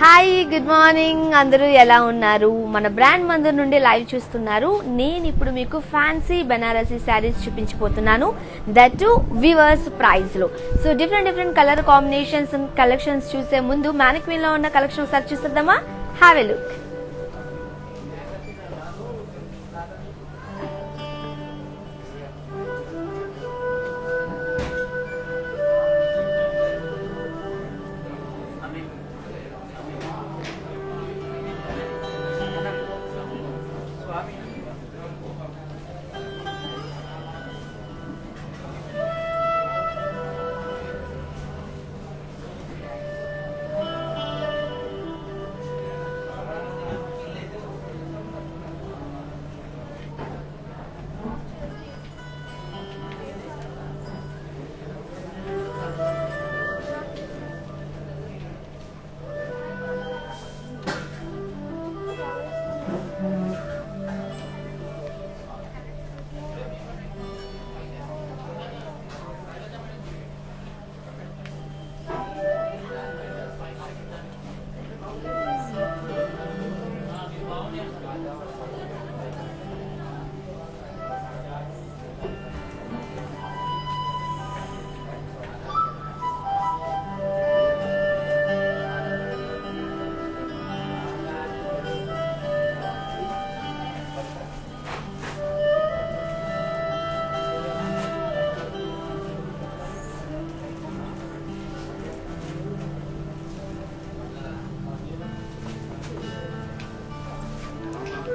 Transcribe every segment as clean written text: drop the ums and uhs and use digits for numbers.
Hi good morning అందరూ ఎలా ఉన్నారు? మన బ్రాండ్ మందిర్ నుండి లైవ్ చూస్తున్నారు. నేను ఇప్పుడు మీకు ఫ్యాన్సీ బెనారసీ శారీస్ చూపించబోతున్నాను, దట్ టు వివర్స్ ప్రైస్ లో. So different colour combinations collections చూసే ముందు మ్యానిక్విన్ లో ఉన్న కలెక్షన్ ఒకసారి చూసేద్దామా? Have a look.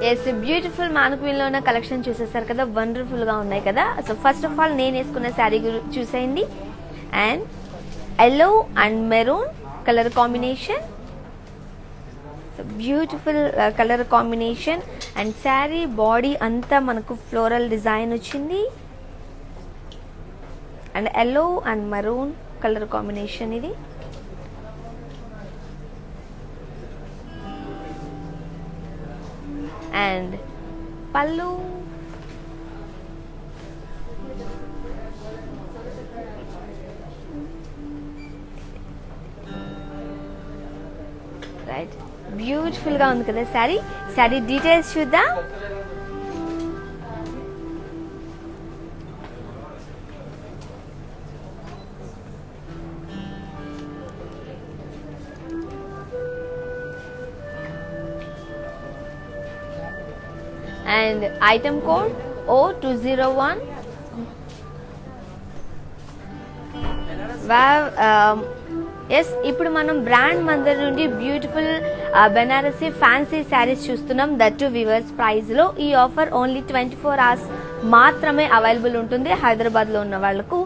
Yes, beautiful mannequin లో ఉన్న కలెక్షన్ చూసేసారు కదా, వండర్ఫుల్ గా ఉన్నాయి కదా. సో ఫస్ట్ ఆఫ్ ఆల్ నేను వేసుకున్న శారీ చూసేయండి. And yellow and maroon colour combination, beautiful colour combination. And sari body అంతా మనకు ఫ్లోరల్ డిజైన్ వచ్చింది. And yellow and maroon colour combination ఇది. And pallu, right, beautiful ga undi kada saree details chuddam. And item code O201. Yes, ఇప్పుడు మనం brand Mandir నుండి beautiful Banarasi fancy saris చూస్తున్నాం, that to weavers price లో. ఈ ఆఫర్ ఓన్లీ 24 hours మాత్రమే available ఉంటుంది. హైదరాబాద్ లో ఉన్న వాళ్లకు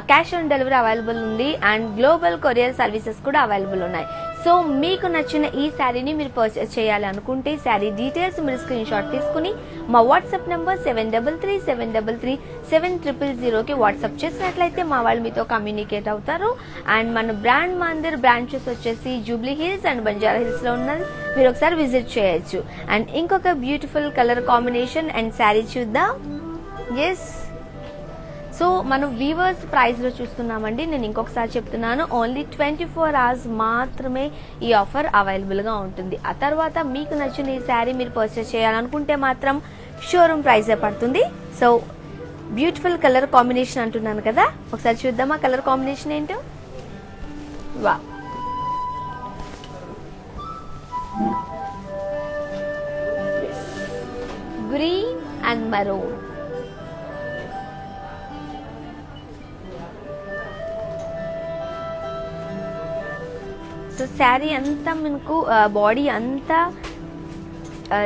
క్యాష్ ఆన్ డెలివరీ అవైలబుల్ ఉంది. అండ్ గ్లోబల్ కొరియర్ సర్వీసెస్ కూడా అవైలబుల్ ఉన్నాయి. సో మీకు నచ్చిన ఈ శారీని మీరు పర్చేస్ చేయాలి అనుకుంటే శారీ డీటెయిల్స్ మీరు స్క్రీన్ షాట్ తీసుకుని మా వాట్సాప్ నంబర్ 7337337000కి వాట్సాప్ చేసినట్లయితే మా వాళ్ళు మీతో కమ్యూనికేట్ అవుతారు. అండ్ మన బ్రాండ్ మందిర్ బ్రాంచెస్ వచ్చేసి Jubilee hills and Banjara hills లో ఉన్నది, మీరు ఒకసారి విజిట్ చేయొచ్చు. అండ్ ఇంకొక beautiful colour combination and sari చూద్దాం. ఎస్, సో మనం వీవర్స్ ప్రైస్ లో చూస్తున్నామండి. నేను ఇంకొకసారి చెప్తున్నాను, ఓన్లీ 24 hours మాత్రమే ఈ ఆఫర్ అవైలబుల్ గా ఉంటుంది. ఆ తర్వాత మీకు నచ్చిన ఈ శారీ మీరు పర్చేస్ చేయాలనుకుంటే మాత్రం షోరూమ్ ప్రైసే పడుతుంది. సో బ్యూటిఫుల్ కలర్ కాంబినేషన్ అంటున్నాను కదా, ఒకసారి చూద్దామా కలర్ కాంబినేషన్ ఏంటో. Wow, green and maroon. So sari అంతా మనకు బాడీ అంతా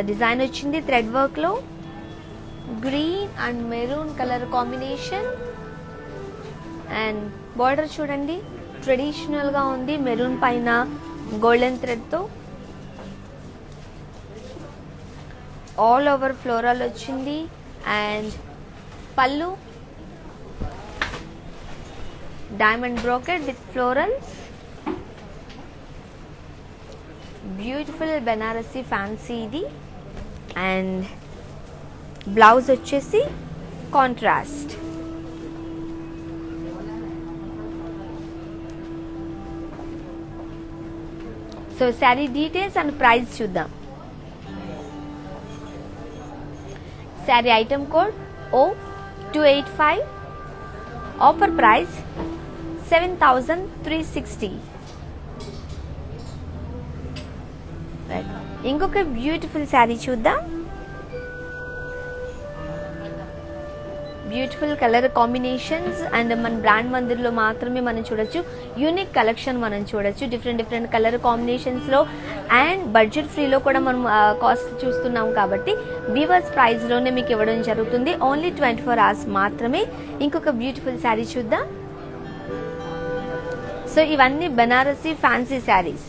డిజైన్ వచ్చింది థ్రెడ్ వర్క్ లో. Green and maroon colour combination. And border చూడండి, ట్రెడిషనల్ గా ఉంది, మెరూన్ పైన గోల్డెన్ థ్రెడ్ తో ఆల్ ఓవర్ ఫ్లోరల్ వచ్చింది. And pallu diamond brocade with florals. Beautiful Banarasi fancy ఇది. అండ్ బ్లౌజ్ వచ్చేసి contrast. So sari details and price చూద్దాం. Sari item code O285, offer price 7,360. ఇంకొక బ్యూటిఫుల్ శారీ చూద్దాం. బ్యూటిఫుల్ కలర్ కాంబినేషన్స్ అండ్ మన బ్రాండ్ మందిర్లో మాత్రమే మనం చూడొచ్చు. యూనిక్ కలెక్షన్ మనం చూడొచ్చు డిఫరెంట్ కలర్ కాంబినేషన్స్లో అండ్ బడ్జెట్ ఫ్రీలో కూడా మనం కాస్ట్ చూస్తున్నాం కాబట్టి వీవర్స్ ప్రైస్లోనే మీకు ఇవ్వడం జరుగుతుంది. ఓన్లీ 24 hours మాత్రమే. ఇంకొక బ్యూటిఫుల్ శారీ చూద్దాం. సో ఇవన్నీ బనారసి ఫ్యాన్సీ శారీస్.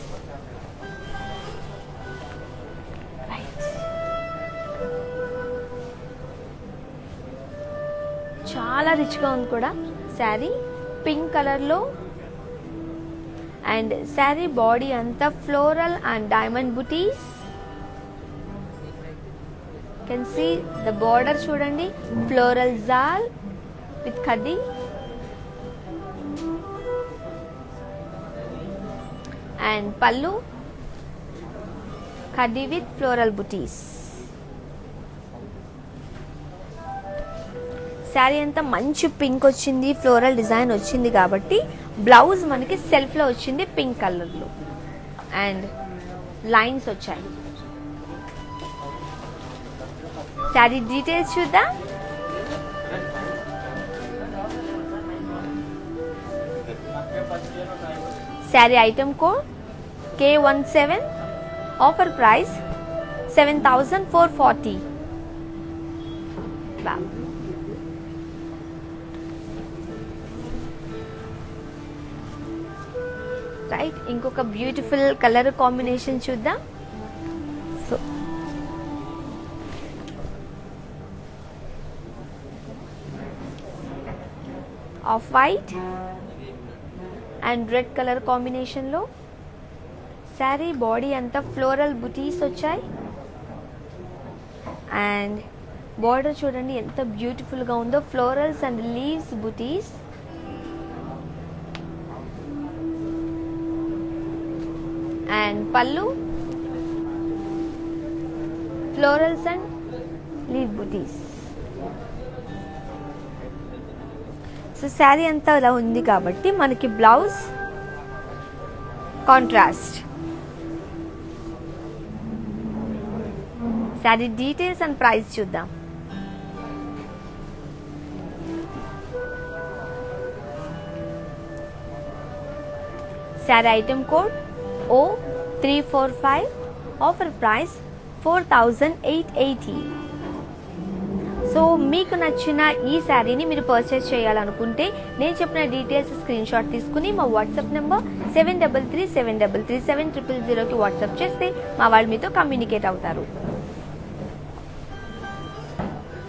చాలా రిచ్గా ఉంది కూడా శారీ. పింక్ కలర్లో అండ్ శారీ బాడీ అంతా floral and diamond buttis. Can see the border చూడండి, ఫ్లోరల్ జాల్ విత్ ఖద్దీ అండ్ పల్లు ఖద్దీ విత్ ఫ్లోరల్ బుటీస్. శారీ అంతా మంచి పింక్ వచ్చింది, ఫ్లోరల్ డిజైన్ వచ్చింది కాబట్టి బ్లౌజ్ మనకి సెల్ఫ్లో వచ్చింది పింక్ కలర్లో అండ్ లైన్స్ వచ్చాయి. శారీ డీటెయిల్స్ చూద్దాం. Sari item code K17, offer price 7,440. Right, ఇంకొక బ్యూటిఫుల్ కలర్ కాంబినేషన్ చూద్దాం. So off white and red colour కాంబినేషన్లో శారీ బాడీ అంతా ఫ్లోరల్ బుటీస్ వచ్చాయి అండ్ బార్డర్ చూడండి ఎంత బ్యూటిఫుల్గా ఉందో, florals and leaves butis. And pallu florals and leave butis. So sari అంతా అలా ఉంది కాబట్టి మనకి blouse contrast. Sari details and price చూద్దాం. Sari item code O345, offer price 4,880. So మీకు నచ్చిన ఈ శారీని మీరు పర్చేస్ చేయాలనుకుంటే నేను చెప్పిన డీటెయిల్స్ స్క్రీన్ షాట్ తీసుకుని మా వాట్సాప్ నెంబర్ 7337337000కి వాట్సాప్ చేస్తే మా వాళ్ళు మీతో కమ్యూనికేట్ అవుతారు.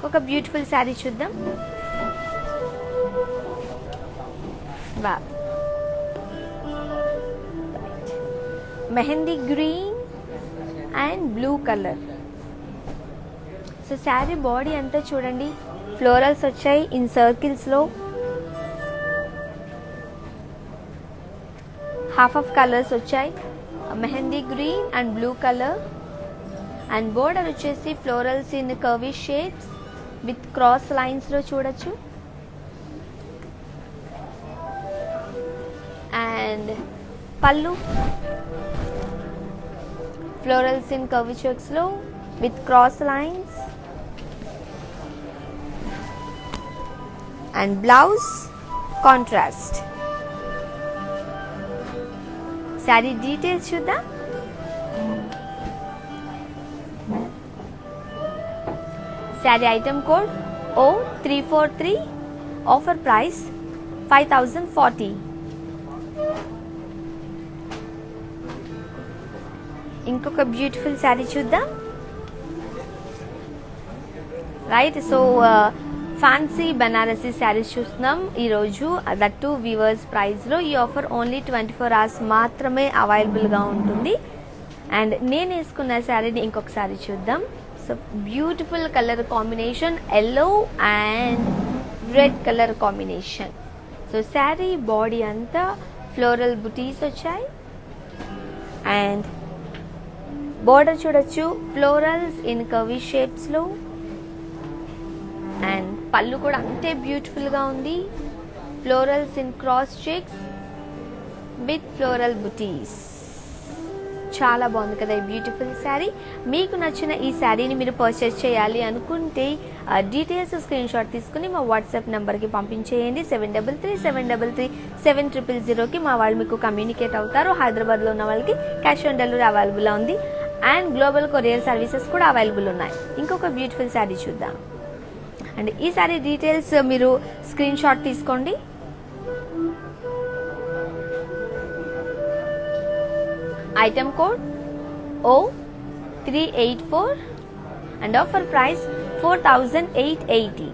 ఒక బ్యూటిఫుల్ శారీ చూద్దాం. Wow, mehndi green and blue colour. So sari body అంతా చూడండి ఫ్లోరల్స్ వచ్చాయి ఇన్ సర్కిల్స్లో. హాఫ్ ఆఫ్ కలర్స్ వచ్చాయి, mehndi green and blue colour and border వచ్చేసి florals in curvy shapes with cross లైన్స్లో చూడొచ్చు. And pallu florals in curvy చెక్స్లో with cross lines and blouse contrast. Sari details చూద్దాం. Sari item code O343, offer price 5,040. ఇంకొక beautiful sari చూద్దాం. Right, so fancy Banarasi saris చూస్తున్నాం ఈరోజు, that weavers ప్రైస్లో. ఈ ఆఫర్ ఓన్లీ 24 hours మాత్రమే అవైలబుల్గా ఉంటుంది. అండ్ నేను వేసుకున్న శారీని ఇంకొకసారి చూద్దాం. So beautiful colour combination, yellow and red colour combination. So sari body అంతా ఫ్లోరల్ బుటీస్ వచ్చాయి అండ్ బోర్డర్ చూడొచ్చు ఫ్లోరల్స్ ఇన్ కర్వీ షేప్స్ లో. అండ్ పళ్ళు కూడా అంతే బ్యూటిఫుల్ గా ఉంది. Florals in cross checks with floral బుటీస్. చాలా బాగుంది కదా ఈ బ్యూటిఫుల్ శారీ. మీకు నచ్చిన ఈ శారీని మీరు పర్చేస్ చేయాలి అనుకుంటే డీటెయిల్స్ స్క్రీన్ షాట్ తీసుకుని మా వాట్సాప్ నెంబర్కి పంపించేయండి. 7337337000కి మా వాళ్ళు మీకు కమ్యూనికేట్ అవుతారు. హైదరాబాద్లో ఉన్న వాళ్ళకి క్యాష్ ఆన్ డెలివరీ అవైలబుల్ ఉంది అండ్ గ్లోబల్ కొరియర్ సర్వీసెస్ కూడా అవైలబుల్ ఉన్నాయి. ఇంకొక బ్యూటిఫుల్ శారీ చూద్దాం. అండ్ ఈ శారీ డీటెయిల్స్ మీరు స్క్రీన్ షాట్ తీసుకోండి. Item code O384 and offer price 4880.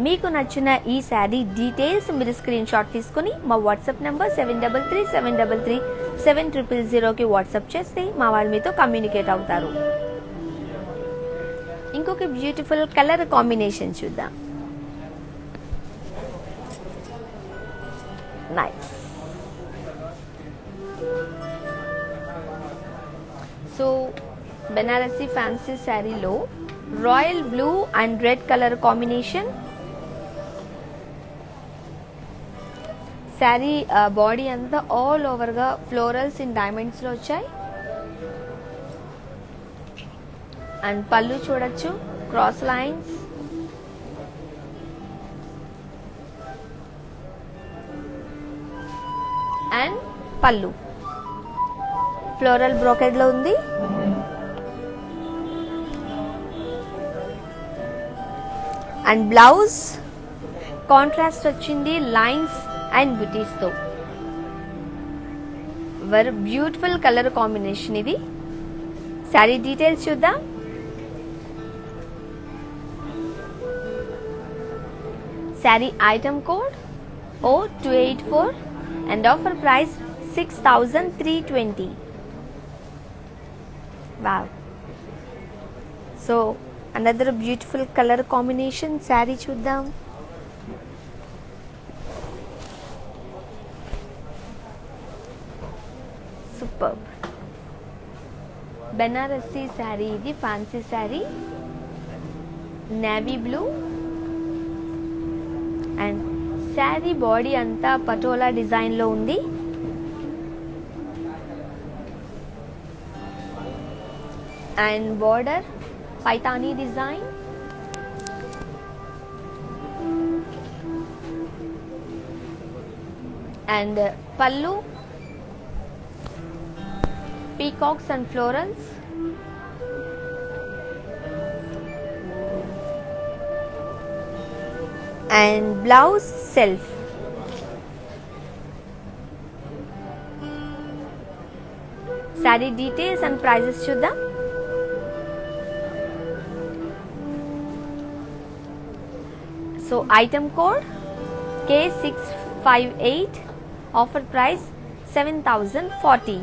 మీకు నచ్చిన ఈ శారీ డీటెయిల్స్ మీరు స్క్రీన్ షాట్ తీసుకుని మా వాట్సాప్ నెంబర్ 7337337000కి వాట్సాప్ చేస్తే మా వాళ్ళు మీతో కమ్యూనికేట్ అవుతారు. ఇంకొక బ్యూటిఫుల్ కలర్ కాంబినేషన్ చూద్దాం. నైస్. సో బెనారసీ ఫ్యాన్సీ శారీలో royal blue and red colour combination. Sari body అంతా ఆల్ ఓవర్ గా ఫ్లోరల్స్ ఇన్ డైమండ్స్ లో వచ్చాయి. అండ్ పళ్ళు చూడొచ్చు క్రాస్ లైన్స్. అండ్ పళ్ళు ఫ్లోరల్ బ్రోకెడ్ లో ఉంది. అండ్ బ్లౌజ్ కాంట్రాస్ట్ వచ్చింది లైన్స్ అండ్ బుటీస్ తో. వెరీ బ్యూటిఫుల్ కలర్ కాంబినేషన్ ఇది. శారీ డీటెయిల్స్ చూద్దాం. Sari item code O284 and offer price 6320. Wow. So another beautiful color combination saree చూద్దాం. Superb. బెనారసీ శారీ ఇది fancy sari. Navy blue and sari body అంతా patola design లో ఉంది. and border paitani design. And pallu peacocks and florals. And blouse self. Saree details and prices chuddam. So item code K658, offer price 7040.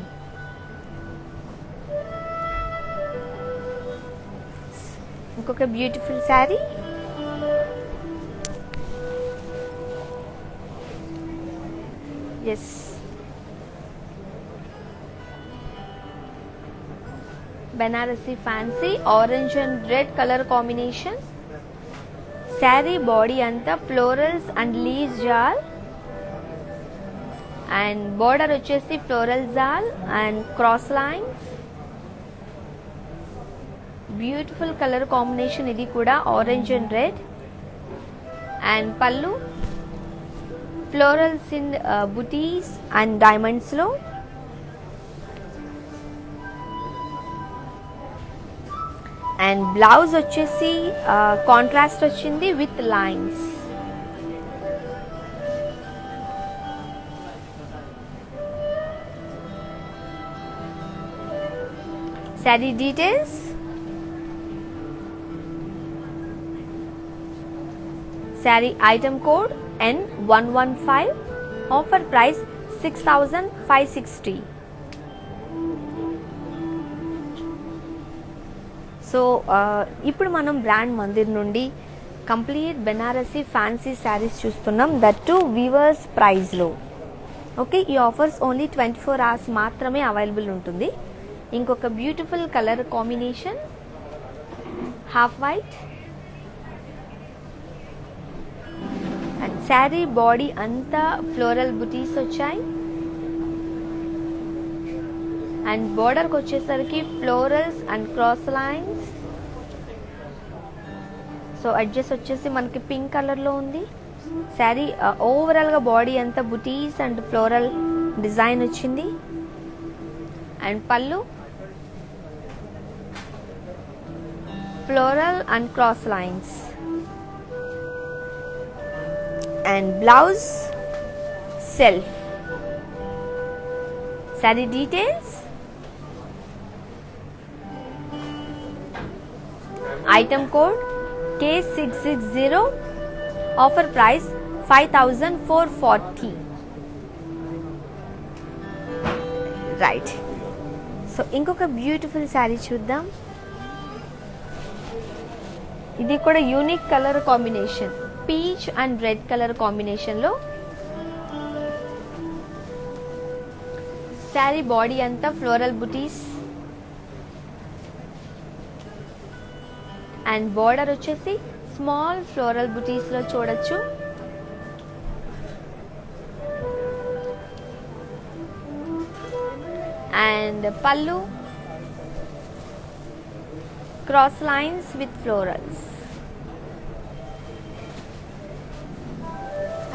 ఇంకొక beautiful sari. Yes, Banarasi fancy orange and red colour combination. Sari body అంతా florals and leaves jaal and border వచ్చేసి floral jaal and cross lines. Beautiful colour combination ఇది కూడా, orange and red. And pallu florals in butis and diamonds లో. And blouse వచ్చేసి contrast వచ్చింది with lines. Sari details. Sari item code N115, offer price 6560. So ఇప్పుడు మనం brand Mandir నుండి complete Banarasi fancy saris చూస్తున్నాం, దట్ టు వీవర్స్ ప్రైస్లో. ఓకే, ఈ ఆఫర్స్ ఓన్లీ 24 hours మాత్రమే అవైలబుల్ ఉంటుంది. ఇంకొక beautiful colour combination half white and sari body అంతా ఫ్లోరల్ బుటీస్ వచ్చాయి అండ్ బోర్డర్కి వచ్చేసరికి florals and cross lines. So adjust వచ్చేసి మనకి పింక్ కలర్లో ఉంది. శారీ ఓవరాల్గా బాడీ అంతా బుటీస్ అండ్ ఫ్లోరల్ డిజైన్ వచ్చింది. అండ్ పళ్ళు floral and cross lines. And blouse self. Sari details, item code K660, offer price 5440. Right, so ఇంకొక బ్యూటిఫుల్ శారీ చూద్దాం. ఇది కూడా unique colour combination, peach and red colour కాంబినేషన్లో. శారీ బాడీ అంతా ఫ్లోరల్ బుటీస్ అండ్ బోర్డర్ వచ్చేసి small floral బుటీస్లో చూడొచ్చు. And పళ్ళు cross lines with florals.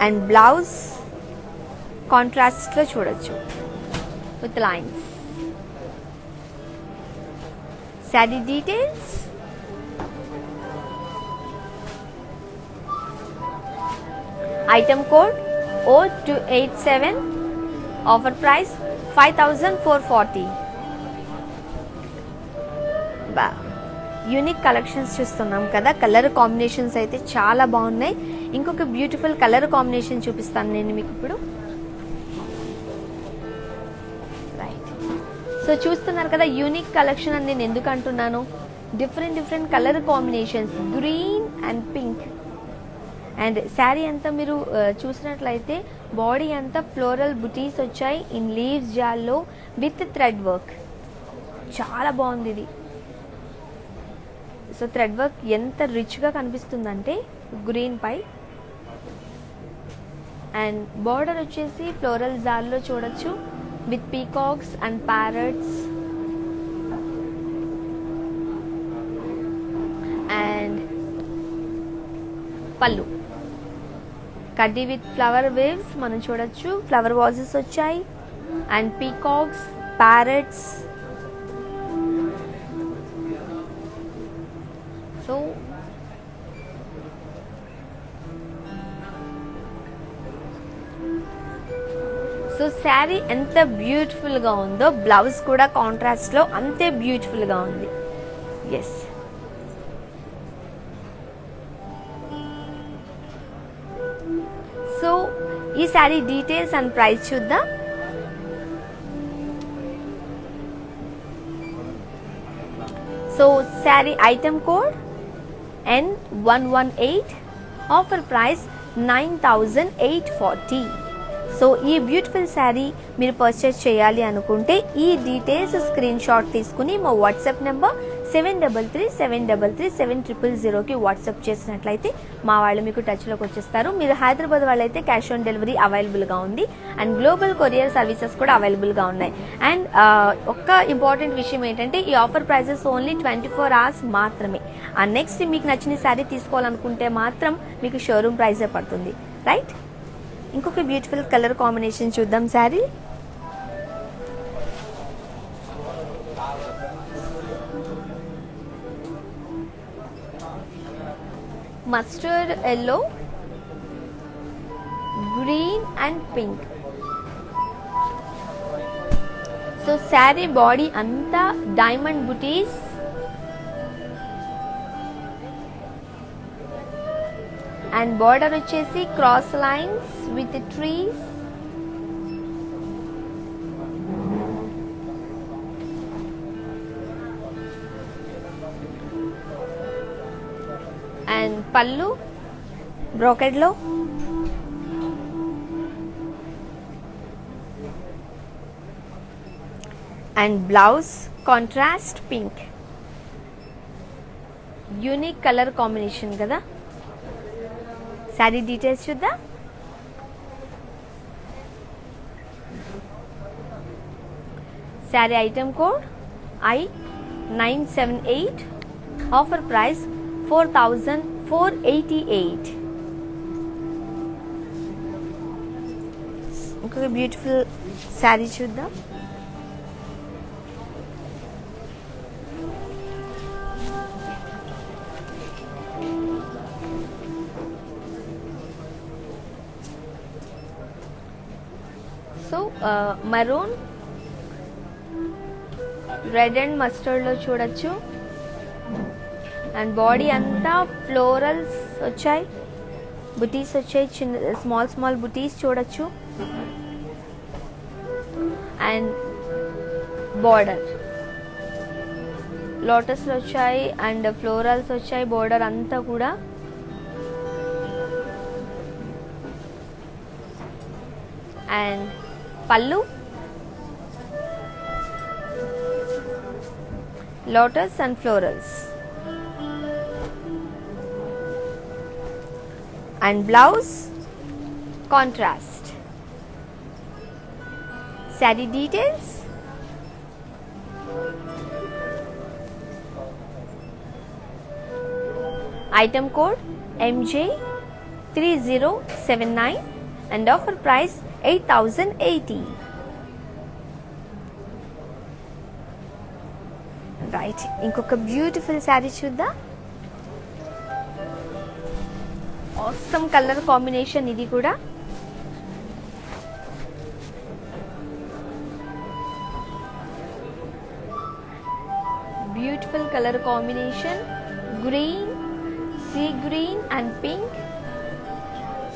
And blouse కాంట్రాస్ట్లో చూడొచ్చు with lines. Sari details, item code O287, offer price 5440. Unique collections చూస్తున్నాం కదా, colour combinations అయితే చాలా బాగున్నాయి. ఇంకొక బ్యూటిఫుల్ కలర్ కాంబినేషన్ చూపిస్తాను నేను మీకు ఇప్పుడు. రైట్, సో చూస్తున్నారు కదా యూనిక్ కలెక్షన్ అని నేను ఎందుకు అంటున్నాను, different colour combinations, green and pink. And sari అంతా మీరు చూసినట్లయితే బాడీ అంతా ఫ్లోరల్ బుటీస్ వచ్చాయి ఇన్ లీవ్స్ జాల్లో విత్ థ్రెడ్ వర్క్. చాలా బాగుంది ఇది. సో థ్రెడ్ వర్క్ ఎంత రిచ్గా కనిపిస్తుందంటే గ్రీన్ పై. అండ్ బార్డర్ వచ్చేసి ఫ్లోరల్ జాల్లో చూడొచ్చు with peacocks and parrots. And pallu కడ్డీ విత్ ఫ్లవర్ వేవ్స్ మనం చూడొచ్చు. ఫ్లవర్ వాజెస్ వచ్చాయి and peacocks, parrots. So sari ఎంత బ్యూటిఫుల్గా ఉందో బ్లౌజ్ కూడా కాంట్రాస్ట్లో అంతే బ్యూటిఫుల్గా ఉంది. ఎస్, సో ఈ శారీ డీటెయిల్స్ అండ్ ప్రైస్ చూద్దాం. So sari item code N118, offer price 9840. So ఈ బ్యూటిఫుల్ శారీ మీరు పర్చేస్ చేయాలి అనుకుంటే ఈ డీటెయిల్స్ స్క్రీన్ షాట్ తీసుకుని మా వాట్సాప్ నెంబర్ 7337337000కి వాట్సాప్ చేసినట్లయితే మా వాళ్ళు మీకు టచ్లోకి వచ్చేస్తారు. మీరు హైదరాబాద్ వాళ్ళైతే క్యాష్ ఆన్ డెలివరీ అవైలబుల్గా ఉంది అండ్ గ్లోబల్ కొరియర్ సర్వీసెస్ కూడా అవైలబుల్గా ఉన్నాయి. అండ్ ఒక్క ఇంపార్టెంట్ విషయం ఏంటంటే ఈ ఆఫర్ ప్రైజెస్ ఓన్లీ 24 hours మాత్రమే. అండ్ నెక్స్ట్ మీకు నచ్చిన శారీ తీసుకోవాలనుకుంటే మాత్రం మీకు షోరూమ్ ప్రైజే పడుతుంది. రైట్, ఇంకొక బ్యూటిఫుల్ కలర్ కాంబినేషన్ చూద్దాం. Sari mustard yellow, green and pink. So saree body anta diamond booties and border వచ్చేసి cross lines with trees. And పళ్ళు బ్రోకెడ్ లో and blouse contrast pink. Unique colour combination కదా. Sari details చూద్దాం. Sari item code I978. Offer price 4488. ఇంకొక beautiful sari చూద్దాం. So maroon, red and mustard లో చూడొచ్చు. And body అంతా ఫ్లోరల్స్ వచ్చాయి, బుటీస్ వచ్చాయి, చిన్న స్మాల్ బుటీస్ చూడొచ్చు. అండ్ బార్డర్ లోటస్లు వచ్చాయి అండ్ ఫ్లోరల్స్ వచ్చాయి. బార్డర్ అంతా కూడా and pallu lotus and florals. And blouse contrast. Sari details. Item code MJ3079 and offer price 8080. Right, ఇంకొక బ్యూటిఫుల్ శారీ చూద్దాం. ఆసమ్ కలర్ కాంబినేషన్ ఇది కూడా. Beautiful colour combination, green, sea green and pink.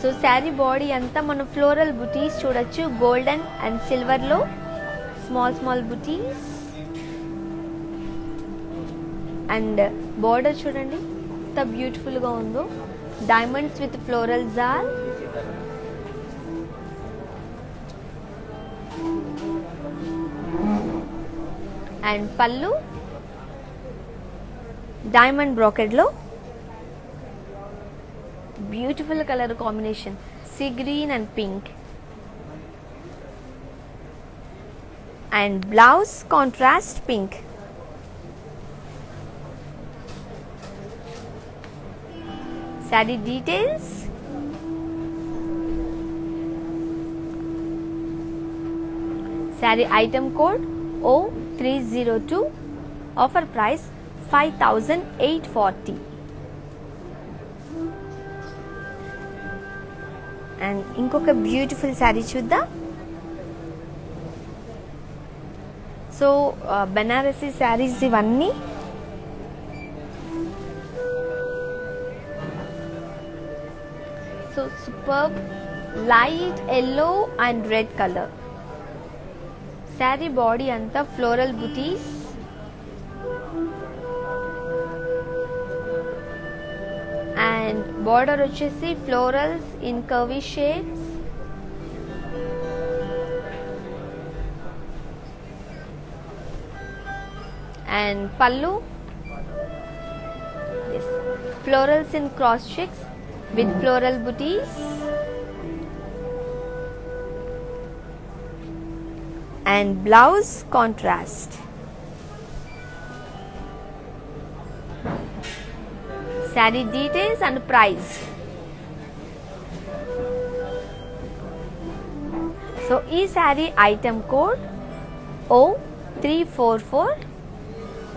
So sari body అంతా మనం floral butis చూడొచ్చు. Golden and silver లో small butis. And border చూడండి ఎంత బ్యూటిఫుల్ గా ఉందో. Diamonds with floral jaal. And pallu diamond brocade లో. Beautiful colour combination, see green and pink. And blouse contrast pink. Sari details. Sari item code O302. Offer price 5840. And ఇంకొక beautiful sari చూద్దాం. So Banarasi saris ఇవన్నీ. So super light yellow and red colour. Sari body అంతా floral buttis. And border వచ్చేసి florals in curvy shades. And పళ్ళు florals in cross checks with floral booties. And blouse contrast. Saree details and price. So ee saree item code O344,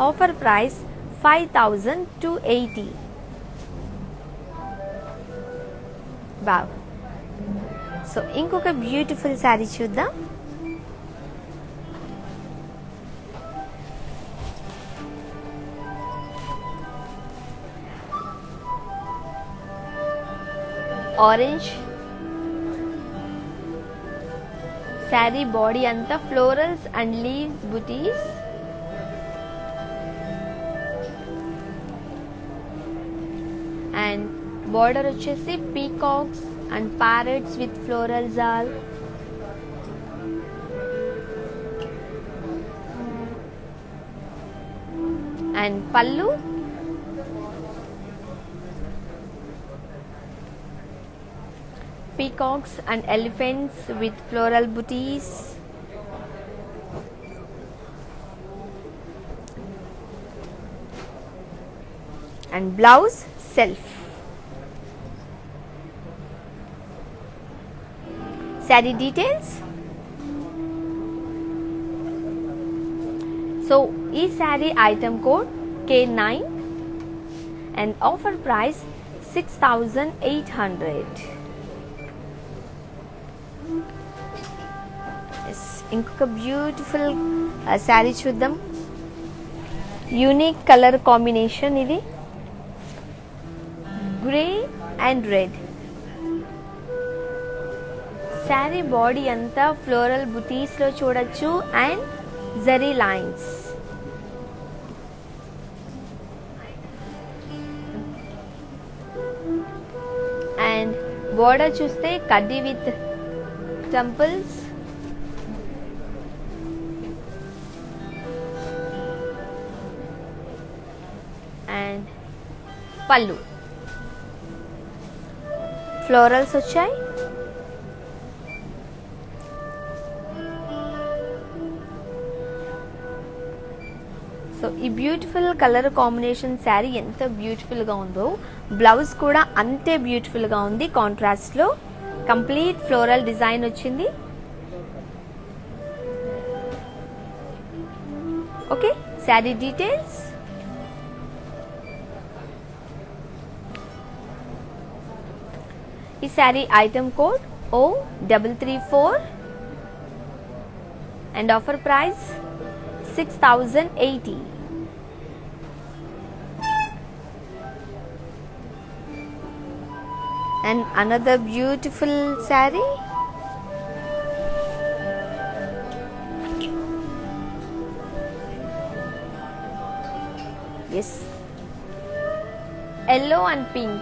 offer price 5280. Wow. So inkoka beautiful saree chuddam. Orange saree body anta florals and leaves booties. And border వచ్చేసి peacocks and parrots with floral zal. And పళ్ళు, peacocks and elephants with floral booties, and blouse self. Saree details. So ఈ saree item code K9 and offer price 6,800. Yes, ఇంకొక beautiful sari చూద్దాం. Unique colour combination ఇది, grey and red. Sari body అంతా floral బుటీస్ లో చూడొచ్చు and zari lines. And border చూస్తే కడ్డీ with temples. And pallu florals వచ్చాయి. సో ఈ బ్యూటిఫుల్ కలర్ కాంబినేషన్ శారీ ఎంత బ్యూటిఫుల్ గా ఉందో, బ్లౌజ్ కూడా అంతే బ్యూటిఫుల్ గా ఉంది. కాంట్రాస్ట్ లో కంప్లీట్ ఫ్లోరల్ డిజైన్ వచ్చింది. Okay, sari details. ఈ sari item code O334 and offer price 6,080. And another beautiful saree. Yes, yellow and pink.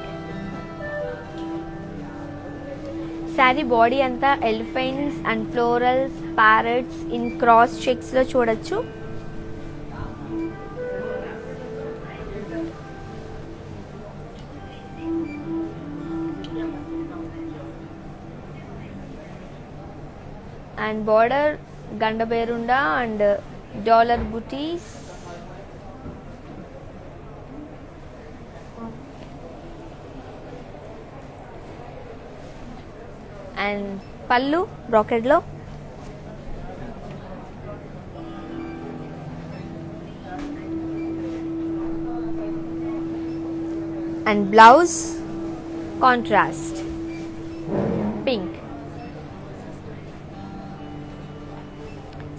Sari body అంతా elephants and florals, parrots in cross checks లో చూడొచ్చు. And border Gandaberunda and dollar butis. And pallu brocade లో. And blouse contrast pink.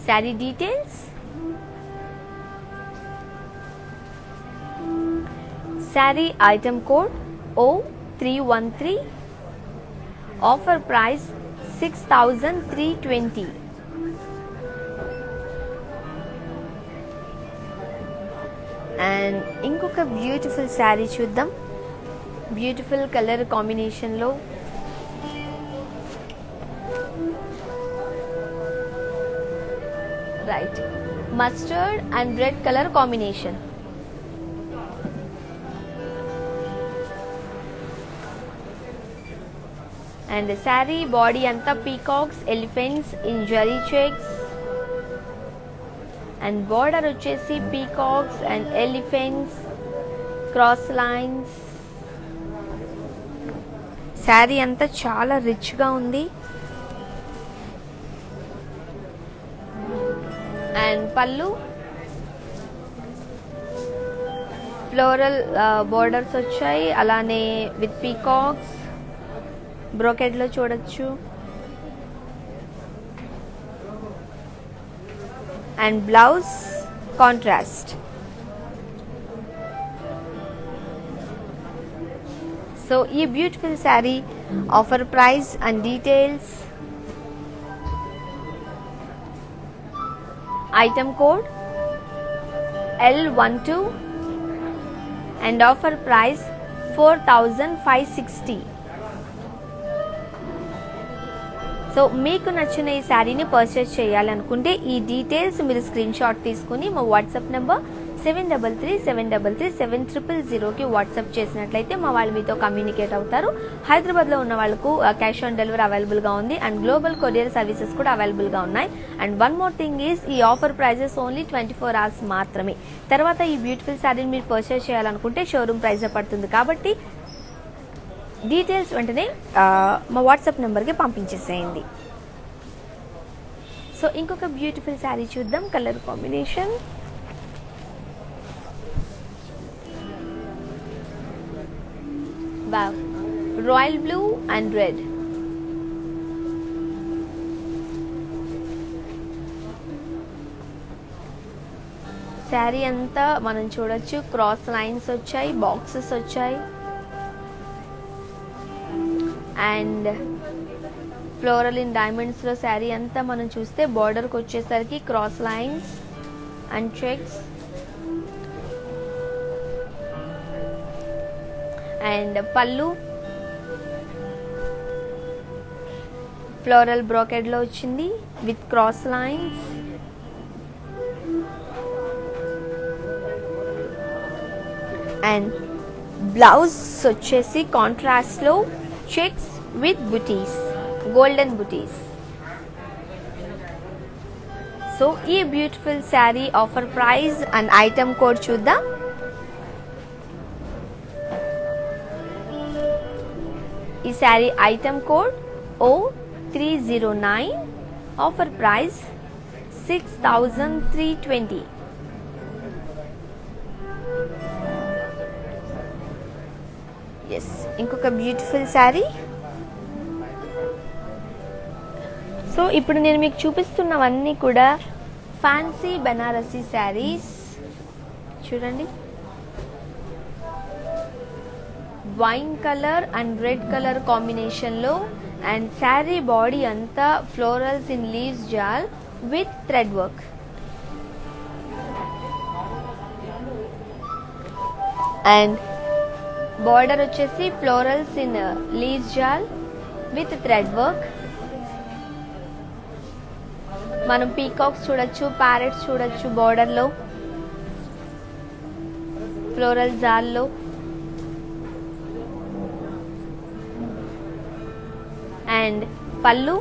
Sari details. Sari item code O313. Offer price 6,320. And ఇంకొక beautiful sari చూద్దాం. Beautiful colour combination లో right mustard and red colour combination. And sari body అంతా peacocks, elephants in zari checks. And border వచ్చేసి peacocks and elephants cross lines. Sari అంతా చాలా rich గా ఉంది. And పళ్ళు ఫ్లోరల్ బోర్డర్స్ వచ్చాయి, అలానే విత్ పీకాక్స్ బ్రోకెడ్ లో చూడొచ్చు. And blouse contrast. సో ఈ beautiful sari offer price and details. Item code L12 and offer price 4,560. So మీకు నచ్చిన ఈ శారీని పర్చేస్ చేయాలనుకుంటే ఈ డీటెయిల్స్ మీరు స్క్రీన్ షాట్ తీసుకుని మా వాట్సాప్ నెంబర్ 7337337000కి వాట్సాప్ చేసినట్లయితే మా వాళ్ళు మీతో కమ్యూనికేట్ అవుతారు. హైదరాబాద్లో ఉన్న వాళ్ళకు క్యాష్ ఆన్ డెలివరీ అవైలబుల్గా ఉంది అండ్ గ్లోబల్ కొరియర్ సర్వీసెస్ కూడా అవైలబుల్గా ఉన్నాయి. And one more thing is ఈ ఆఫర్ ప్రైజెస్ ఓన్లీ 24 hours మాత్రమే. తర్వాత ఈ బ్యూటిఫుల్ శారీని మీరు పర్చేస్ చేయాలనుకుంటే షోరూమ్ ప్రైజే పడుతుంది. కాబట్టి డీటెయిల్స్ వెంటనే మా వాట్సాప్ నెంబర్కి పంపించేసేయండి. సో ఇంకొక బ్యూటిఫుల్ శారీ చూద్దాం. Colour combination royal blue and red. Sari అంతా మనం చూడొచ్చు, క్రాస్ లైన్స్ వచ్చాయి, బాక్సెస్ వచ్చాయి అండ్ ఫ్లోరల్ ఇన్ డైమండ్స్ లో శారీ అంతా మనం చూస్తే బార్డర్కి వచ్చేసరికి cross lines and checks and పళ్ళు ఫ్లోరల్ బ్రోకెడ్ లో వచ్చింది with cross lines and blouse వచ్చేసి కాంట్రాస్ట్ లో checks with buttis, golden buttis. So ఈ beautiful sari offer price and item code చూద్దాం. ఈ sari item code O309, offer price 6320. Yes, ఇంకొక beautiful sari. So ఇప్పుడు నేను మీకు చూపిస్తున్నవన్నీ కూడా ఫ్యాన్సీ బెనారసీ శారీస్. చూడండి, wine colour and red colour కాంబినేషన్లో అండ్ శారీ బాడీ అంతా florals in leaves jaal with thread work and border వచ్చేసి florals in leaves jaal with thread work. మనం పీకాక్స్ చూడొచ్చు, ప్యారెట్స్ చూడొచ్చు బార్డర్లో, ఫ్లోరల్ జాల్లో. And pallu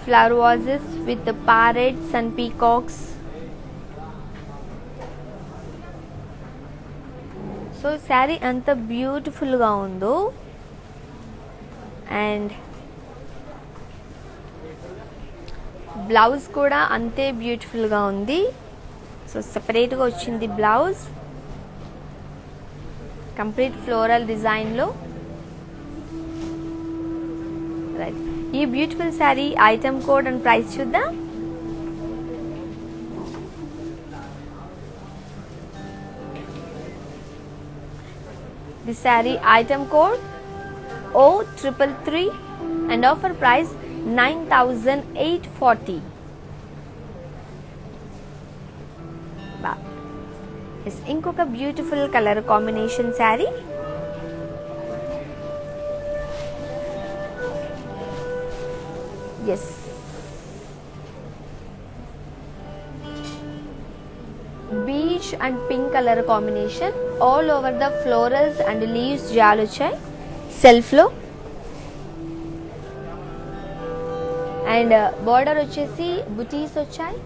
flower vases with parrots and peacocks. So sari అంత బ్యూటిఫుల్గా ఉందో అండ్ బ్లౌజ్ కూడా అంతే బ్యూటిఫుల్గా ఉంది. సో సెపరేట్గా వచ్చింది బ్లౌజ్, కంప్లీట్ ఫ్లోరల్ డిజైన్లో. రైట్, ఈ beautiful sari item code and price చూద్దాం. The sari item code O333 and offer price 9840. Yes, ఇంకొక beautiful colour combination sari. Yes, peach and pink colour combination. All over the florals and leaves jaal వచ్చాయి self లో and border వచ్చేసి బుటీస్ వచ్చాయి.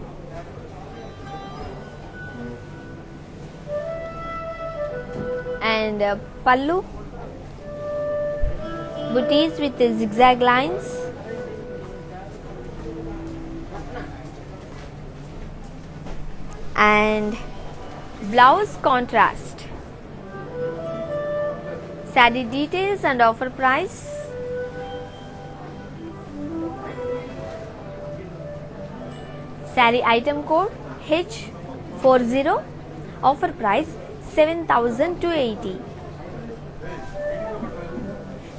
And పళ్ళు బుటీస్ with zigzag lines and blouse contrast. Saree details and offer price. Saree item code H40, offer price 7280.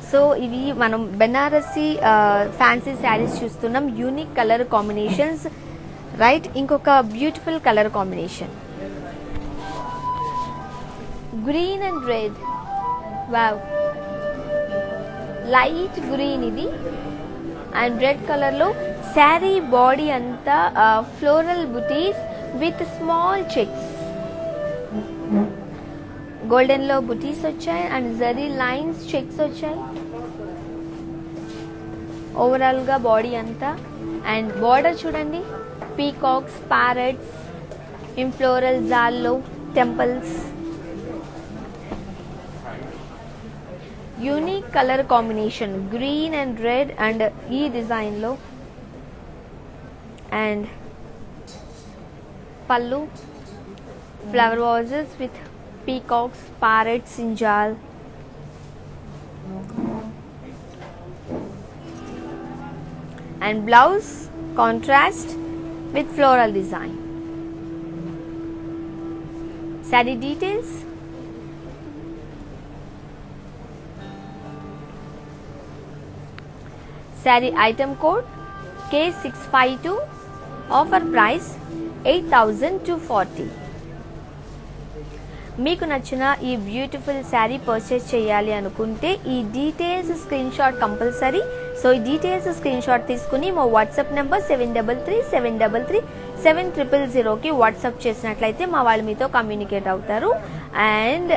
So ఇవి మనం Banarasi fancy saris చూస్తున్నాం, unique colour combinations. Right, ఇంకొక beautiful colour combination green and red. Wow, light green ఇది and red కలర్లో sari body అంతా floral butis with small checks. గోల్డెన్లో బుటీస్ వచ్చాయి and zari lines checks వచ్చాయి ఓవరాల్గా బాడీ అంతా. అండ్ బార్డర్ చూడండి, పీకాక్స్, ప్యారెట్స్ ఇన్ ఫ్లోరల్ జాల్లో, temples. Unique colour combination green and red and ఈ డిజైన్లో. And pallu flower vases with peacocks, parrots in jal. And blouse contrast with floral design. Saree details. Saree item code K652. Offer price 8,240. మీకు నచ్చిన ఈ beautiful sari purchase చేయాలి అనుకుంటే ఈ details screen shot compulsory. So ఈ details screen shot తీసుకుని మా WhatsApp number 7337337000కి WhatsApp చేసినట్లయితే మా వాళ్ళు మీతో కమ్యూనికేట్ అవుతారు. అండ్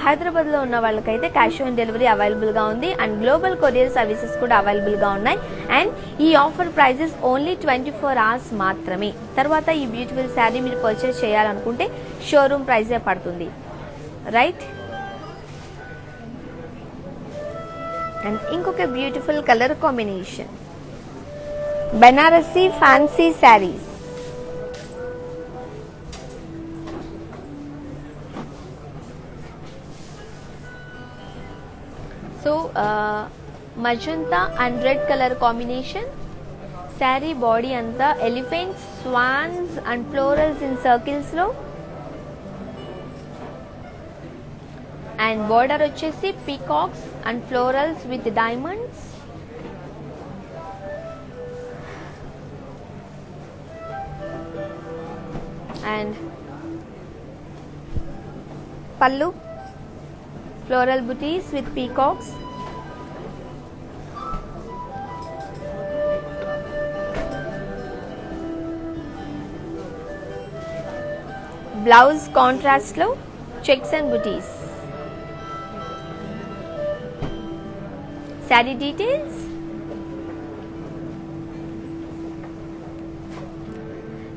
హైదరాబాద్లో ఉన్న వాళ్ళకైతే క్యాష్ ఆన్ డెలివరీ అవైలబుల్గా ఉంది అండ్ గ్లోబల్ కొరియర్ సర్వీసెస్ కూడా అవైలబుల్గా ఉన్నాయి. అండ్ ఈ ఆఫర్ ప్రైజెస్ ఓన్లీ 24 hours మాత్రమే. తర్వాత ఈ బ్యూటిఫుల్ శారీ మీరు పర్చేస్ చేయాలనుకుంటే షోరూమ్ ప్రైజే పడుతుంది, రైట్? అండ్ ఇంకొక beautiful colour combination Benarasi fancy saris. So magenta and red colour combination. Sari body అంతా elephants, swans and florals in సర్కిల్స్లో. అండ్ బోర్డర్ వచ్చేసి peacocks and florals with diamonds. And pallu floral butis with peacocks. Blouse contrast లో checks and butis. Saree details.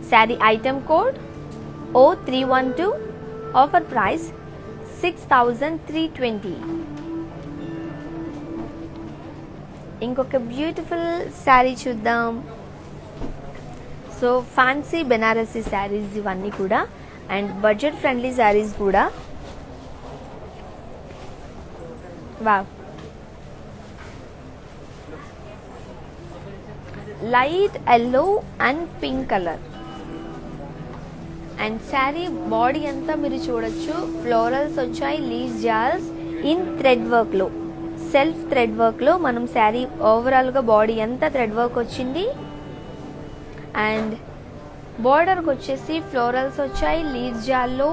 Saree item code O312. Offer price 6,320. ఇంకొక beautiful sari చూద్దాం. So fancy Banarasi saris ఇవన్నీ కూడా and budget friendly saris కూడా. Wow, light yellow and pink colour. And sari body అంతా మీరు చూడొచ్చు florals వచ్చాయి, లీవ్స్ జాల్స్ ఇన్ థ్రెడ్ వర్క్ లో, సెల్ఫ్ థ్రెడ్ వర్క్ లో మనం శారీ ఓవరాల్ గా బాడీ అంతా థ్రెడ్ వర్క్ వచ్చింది. అండ్ బోర్డర్ వచ్చేసి ఫ్లోరల్స్ వచ్చాయి, లీవ్స్ జాల్లో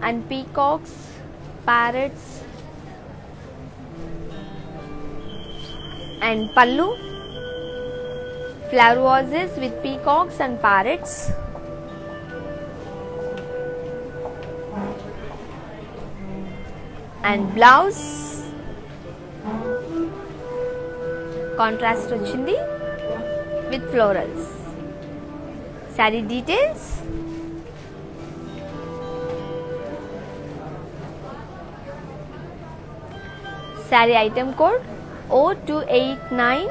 and peacocks, parrots. And pallu flower vases with peacocks and parrots. And blouse contrast vachindi with florals. Saree details. Saree item code O289.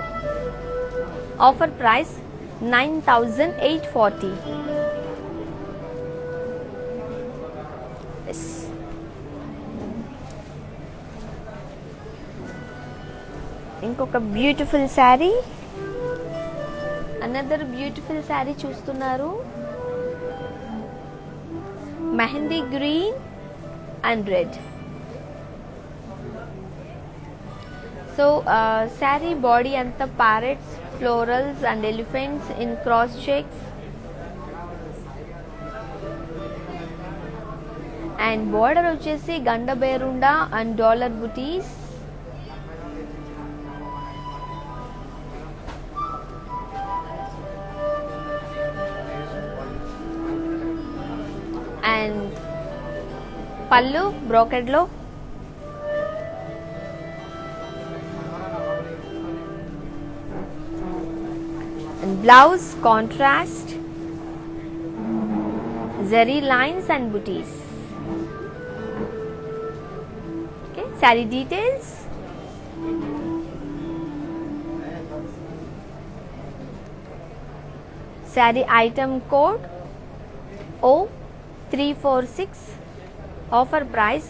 Offer price 9,840. Yes. ఇంకొక beautiful sari, another beautiful sari చూస్తున్నారు. Mehndi green and red. So sari body అంతా parrots, florals and elephants in cross checks. And border వచ్చేసి గండ బేరుండా and dollar బుటీస్. పళ్ళు brocade లో, and blouse contrast, zari lines and booties. Okay, saree details. Saree item code O346, offer price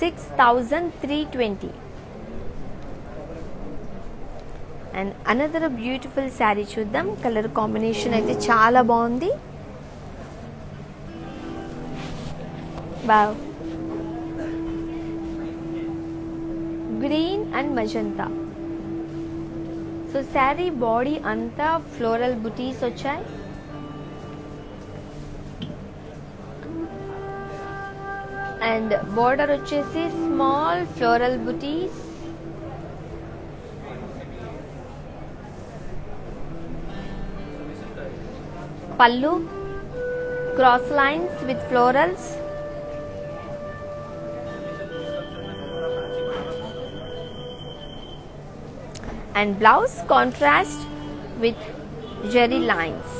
6,320. And another beautiful sari చూద్దాం. Colour combination అయితే చాలా బాగుంది. Wow, green and magenta. So sari body అంతా floral butis వచ్చాయి. And border వచ్చేసి small floral బుటీస్. పల్లు cross lines with florals, and blouse contrast with zari lines.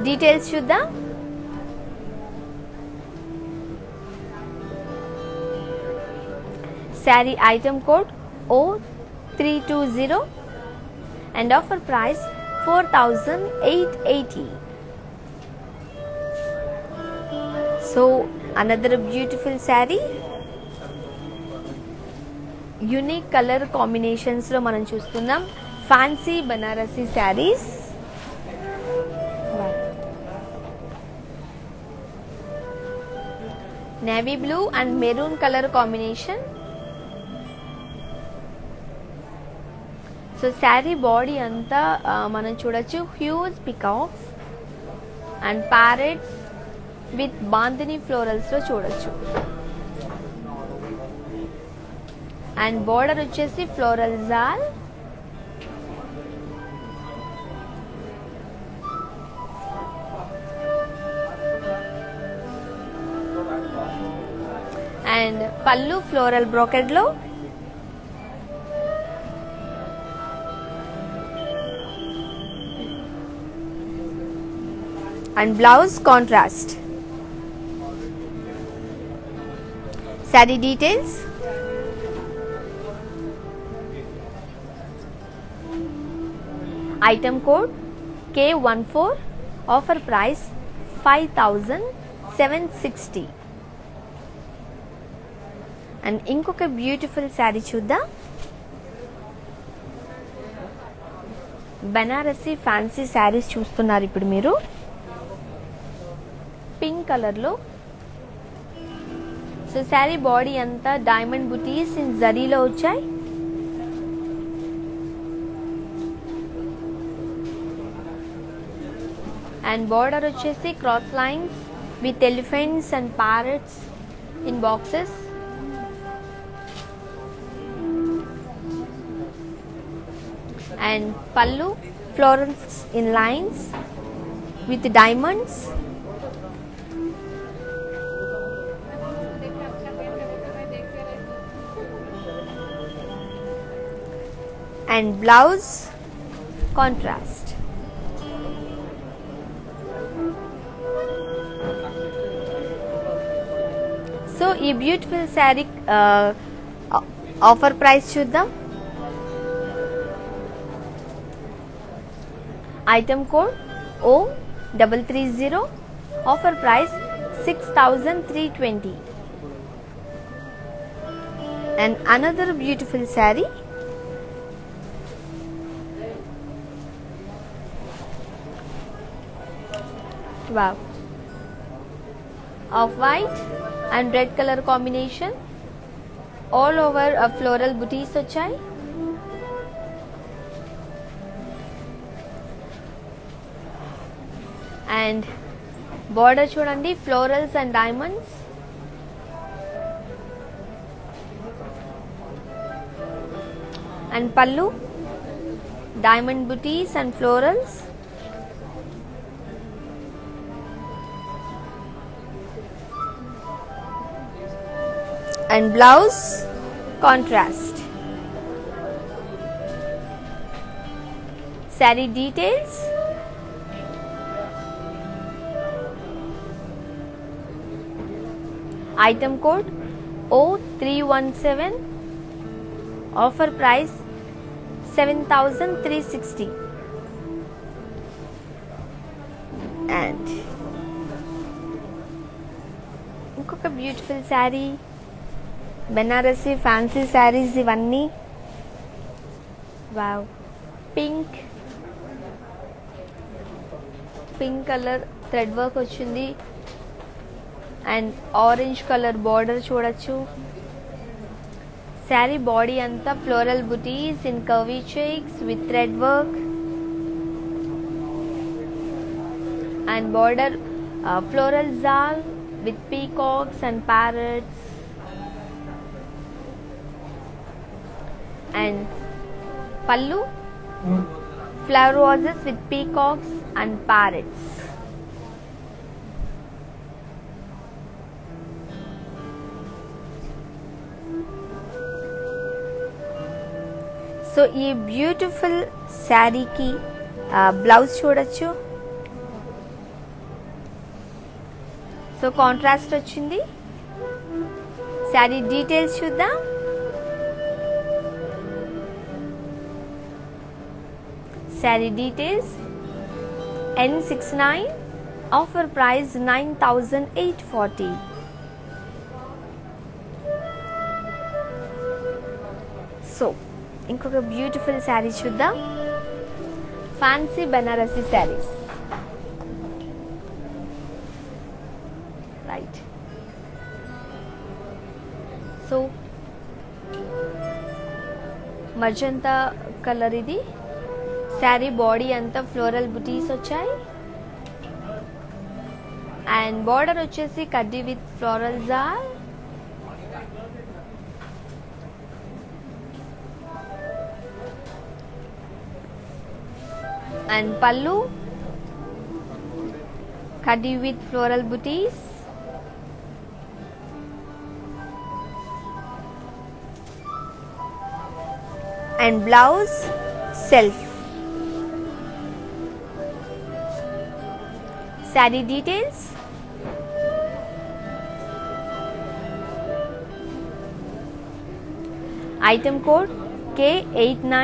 Details చూద్దాం. Saree item code O320 and offer price 4,880. So another beautiful saree. Unique colour combinations లో మనం చూస్తున్నాం fancy Banarasi saris. Navy blue and maroon colour combination. So sari body అంతా మనం చూడొచ్చు huge peacocks and parrots with bandhani florals లో చూడొచ్చు. And border వచ్చేసి floral jaal. And పళ్ళు ఫ్లోరల్ బ్రోకెడ్ లో. And blouse contrast. Saree details. Item code K14, offer price 5,760. And ఇంకొక beautiful sari చూద్దాం. బనారసి ఫ్యాన్సీ శారీస్ చూస్తున్నారు ఇప్పుడు మీరు. పింక్ కలర్ లో. సో శారీ బాడీ అంతా డైమండ్ బుటీస్ ఇన్ జరీలో వచ్చాయి. అండ్ బార్డర్ వచ్చేసి cross lines with elephants and parrots in boxes. And pallu florals in lines with diamonds. And blouse contrast. So ఈ బ్యూటిఫుల్ శారీ ఆఫర్ ప్రైస్ చూద్దాం. Item code O330, offer price 6,320. And another beautiful saree. Wow, of white and red color combination, all over a floral booties వచ్చాయి. And border చూడండి florals and diamonds. And pallu diamond booties and florals. and blouse contrast. Saree details. Item code O317. Offer price 7,360. And ఇంకొక beautiful sari, Banarasi fancy saris ఇవన్నీ. Wow, pink colour thread work వచ్చింది and orange colour border చూడొచ్చు. Sari body అంతా floral butis in curvy checks with thread work and border floral zal with peacocks and parrots, and pallu flower roses with peacocks and parrots. So ee beautiful saree ki blouse చూడొచ్చు. So contrast వచ్చింది. Sari details చూద్దాం. Sari details N69. Offer price 9,840. So ఇంకొక beautiful sari చూద్దాం. Fancy Banarasi saris. Right. So magenta colour ఇది. Sari body అంతా floral butis వచ్చాయి and border వచ్చేసి కడ్డీ విత్ ఫ్లోరల్ జాల్. and pallu kadi with floral booties, and blouse self. Saree details. Item code K89.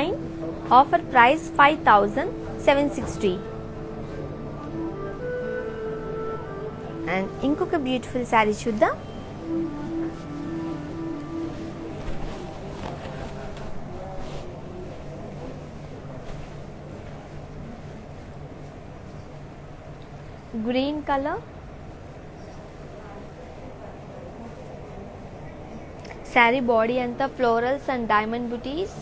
Offer price 5,760. And ఇంకొక beautiful sari చూద్దాం. Green colour. శారీ బాడీ అంతా florals and diamond butis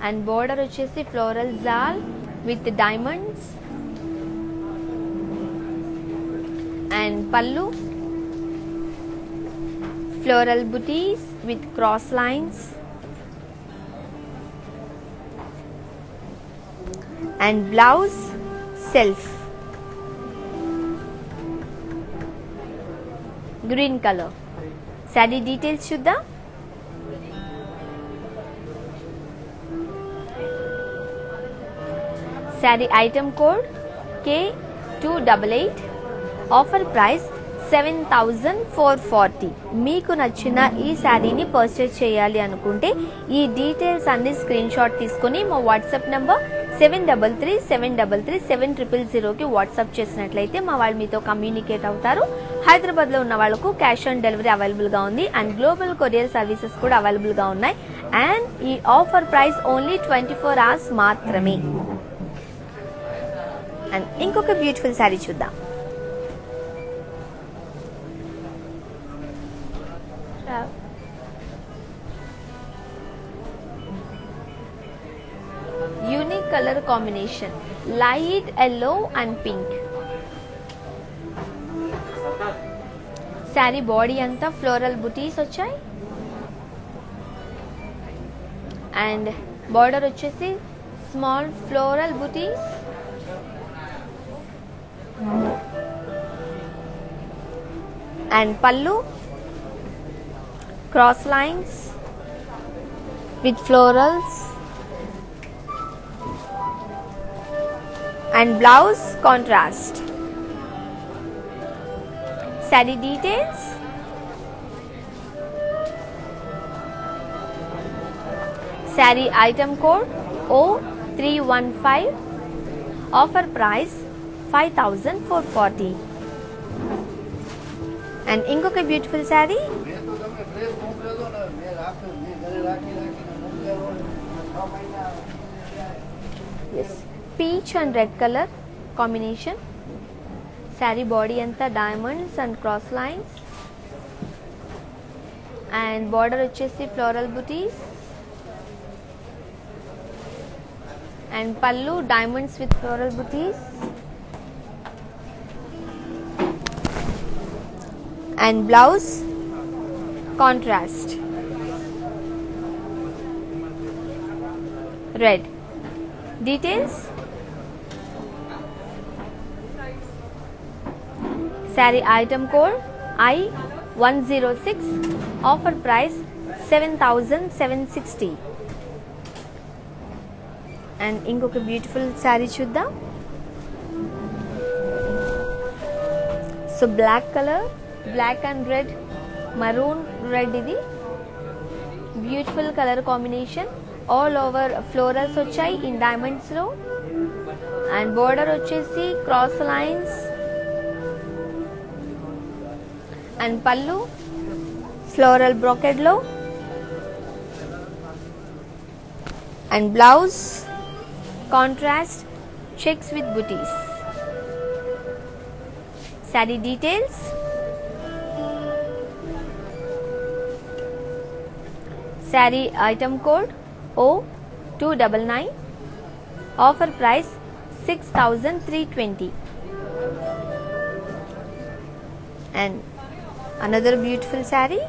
and border వచ్చేసి floral జాల్ with diamonds and pallu floral butis with cross lines and blouse self green colour. Sari details చూద్దాం. Sari item code K288. Offer price 7,440. మీకు నచ్చిన ఈ శారీని పర్చేజ్ చేయాలి అనుకుంటే ఈ డీటెయిల్స్ అన్ని స్క్రీన్ షాట్ తీసుకుని మా వాట్సాప్ నెంబర్ 7337337000కి వాట్సాప్ చేసినట్లయితే మా వాళ్ళు మీతో కమ్యూనికేట్ అవుతారు. హైదరాబాద్లో ఉన్న వాళ్ళకు క్యాష్ ఆన్ డెలివరీ అవైలబుల్గా ఉంది అండ్ గ్లోబల్ కొరియర్ సర్వీసెస్ కూడా అవైలబుల్గా ఉన్నాయి. అండ్ ఈ ఆఫర్ ప్రైస్ ఓన్లీ 24 hours మాత్రమే. అండ్ ఇంకొక బ్యూటిఫుల్ శారీ చూద్దాం. Unique colour combination, light yellow and pink. Sari body అంతా ఫ్లోరల్ బుటీస్ వచ్చాయి అండ్ బార్డర్ వచ్చేసి స్మాల్ ఫ్లోరల్ బుటీస్ అండ్ పల్లు cross lines with florals, and blouse contrast. Saree details. Saree item code O315. Offer price 5440. And inkoka beautiful saree. Yes, peach and red color combination. Saree body anta diamonds and cross lines, and border vachesi floral booties, and pallu diamonds with floral booties, and blouse contrast red. Details. Saree item code I106. Offer price 7760. And inkoka beautiful saree chuddam. So black color, black and red, maroon red idi. Beautiful color combination. All over florals వచ్చాయి in diamonds లో, and border వచ్చేసి cross lines, and pallu floral brocade లో, and blouse contrast checks with booties. Saree details. Saree item code O299. Offer price 6320. And another beautiful saree.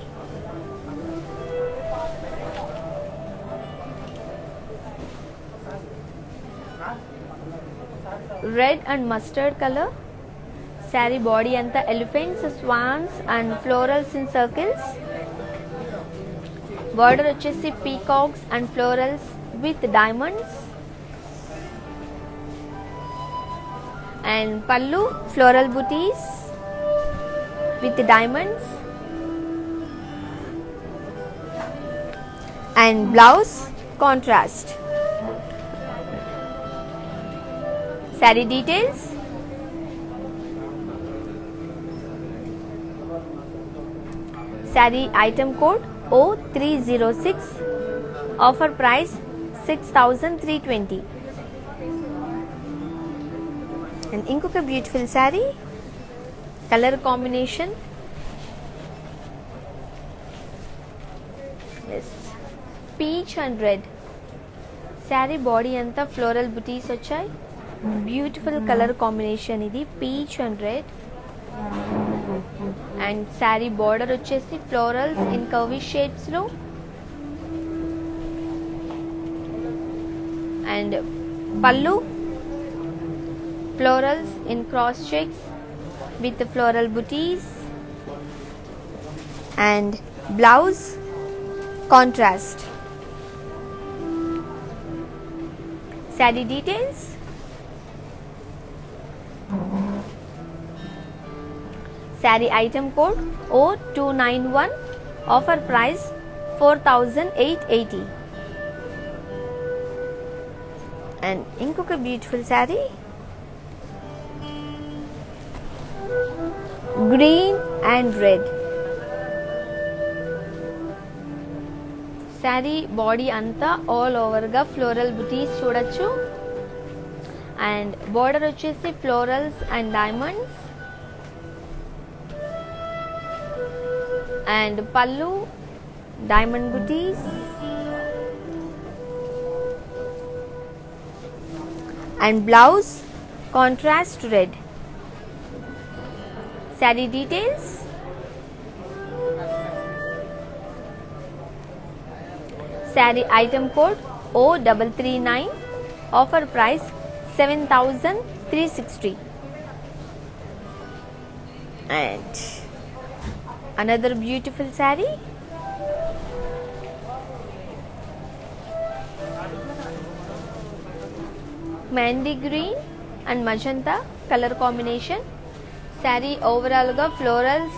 Red and mustard color. Saree body anta elephants, swans and florals in circles. Border వచ్చేసి peacocks and florals with diamonds, and pallu floral booties with diamonds, and blouse contrast. Saree details. Saree item code O306. Offer price 6320. And inkoka beautiful saree. Color combination. Yes, peach and red. Saree body anta floral booties వచ్చాయి. Beautiful color combination ఇది, peach and red. And saree border వచ్చేసి florals in curvy shapes లో, and pallu florals in cross checks with the floral booties, and blouse contrast. Saree details. Saree item code O291. Offer price 4880. And inkoka beautiful saree. Green and red. Saree body anta all over ga floral booties చూడొచ్చు, and border వచ్చేసి florals and diamonds, and pallu diamond booties, and blouse contrast red. Saree details. Saree item code O339. Offer price 7360. And another beautiful saree. Mehndi green and magenta colour combination. Sari ఓవరాల్గా florals,